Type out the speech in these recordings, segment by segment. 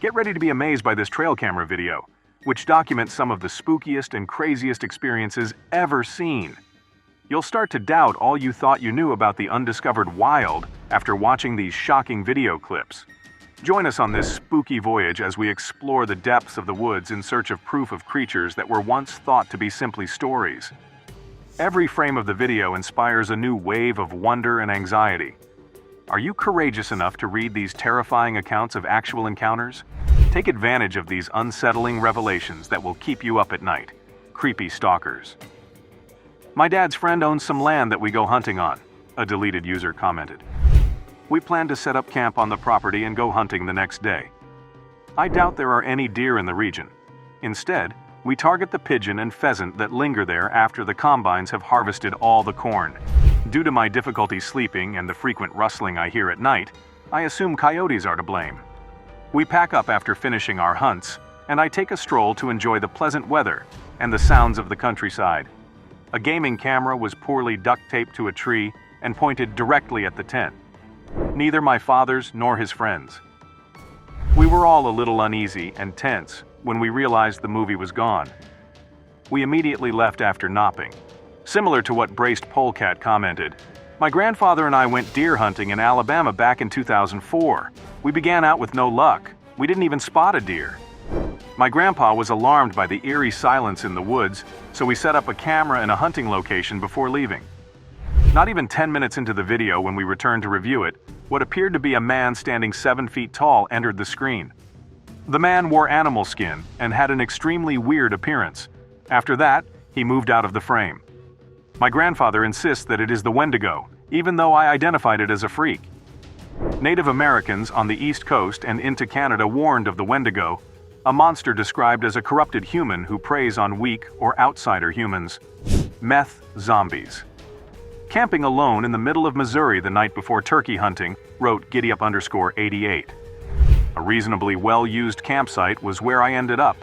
Get ready to be amazed by this trail camera video, which documents some of the spookiest and craziest experiences ever seen. You'll start to doubt all you thought you knew about the undiscovered wild after watching these shocking video clips. Join us on this spooky voyage as we explore the depths of the woods in search of proof of creatures that were once thought to be simply stories. Every frame of the video inspires a new wave of wonder and anxiety. Are you courageous enough to read these terrifying accounts of actual encounters? Take advantage of these unsettling revelations that will keep you up at night. Creepy stalkers. My dad's friend owns some land that we go hunting on, a deleted user commented. We plan to set up camp on the property and go hunting the next day. I doubt there are any deer in the region. Instead, we target the pigeon and pheasant that linger there after the combines have harvested all the corn. Due to my difficulty sleeping and the frequent rustling I hear at night, I assume coyotes are to blame. We pack up after finishing our hunts, and I take a stroll to enjoy the pleasant weather and the sounds of the countryside. A gaming camera was poorly duct-taped to a tree and pointed directly at the tent. Neither my father's nor his friends. We were all a little uneasy and tense when we realized the movie was gone. We immediately left after knopping. Similar to what Braced Polecat commented, my grandfather and I went deer hunting in Alabama back in 2004. We began out with no luck. We didn't even spot a deer. My grandpa was alarmed by the eerie silence in the woods, so we set up a camera in a hunting location before leaving. Not even 10 minutes into the video when we returned to review it, what appeared to be a man standing 7 feet tall entered the screen. The man wore animal skin and had an extremely weird appearance. After that, he moved out of the frame. My grandfather insists that it is the Wendigo, even though I identified it as a freak. Native Americans on the East Coast and into Canada warned of the Wendigo, a monster described as a corrupted human who preys on weak or outsider humans. Meth Zombies. Camping alone in the middle of Missouri the night before turkey hunting, wrote GiddyUp_88. A reasonably well-used campsite was where I ended up,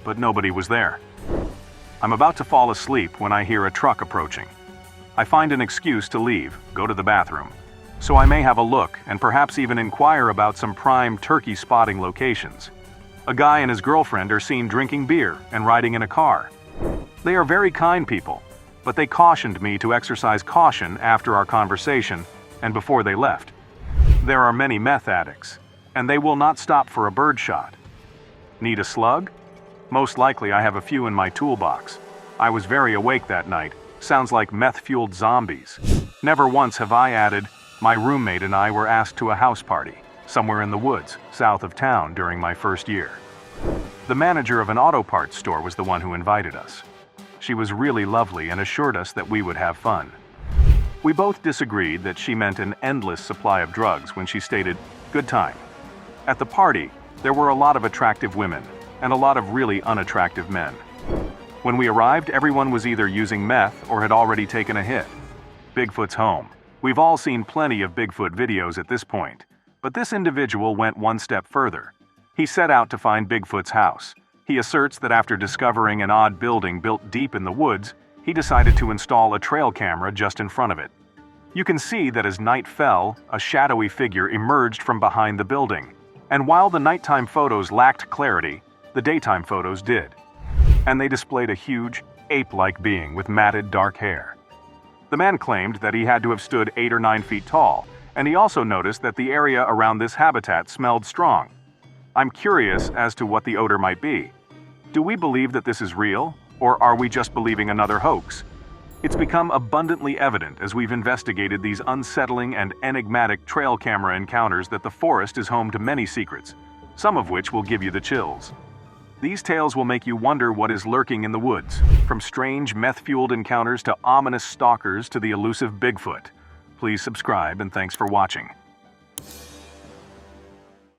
but nobody was there. I'm about to fall asleep when I hear a truck approaching. I find an excuse to leave, go to the bathroom, so I may have a look and perhaps even inquire about some prime turkey spotting locations. A guy and his girlfriend are seen drinking beer and riding in a car. They are very kind people, but they cautioned me to exercise caution after our conversation and before they left. There are many meth addicts, and they will not stop for a bird shot. Need a slug? Most likely I have a few in my toolbox. I was very awake that night. Sounds like meth-fueled zombies. Never once have I added, my roommate and I were asked to a house party, somewhere in the woods, south of town during my first year. The manager of an auto parts store was the one who invited us. She was really lovely and assured us that we would have fun. We both disagreed that she meant an endless supply of drugs when she stated, "Good time." At the party, there were a lot of attractive women and a lot of really unattractive men. When we arrived, everyone was either using meth or had already taken a hit. Bigfoots Home. We've all seen plenty of Bigfoot videos at this point, but this individual went one step further. He set out to find Bigfoot's house. He asserts that after discovering an odd building built deep in the woods, he decided to install a trail camera just in front of it. You can see that as night fell, a shadowy figure emerged from behind the building. And while the nighttime photos lacked clarity, the daytime photos did. And they displayed a huge, ape-like being with matted dark hair. The man claimed that he had to have stood 8 or 9 feet tall, and he also noticed that the area around this habitat smelled strong. I'm curious as to what the odor might be. Do we believe that this is real, or are we just believing another hoax? It's become abundantly evident as we've investigated these unsettling and enigmatic trail camera encounters that the forest is home to many secrets, some of which will give you the chills. These tales will make you wonder what is lurking in the woods, from strange meth-fueled encounters to ominous stalkers to the elusive Bigfoot. Please subscribe and thanks for watching.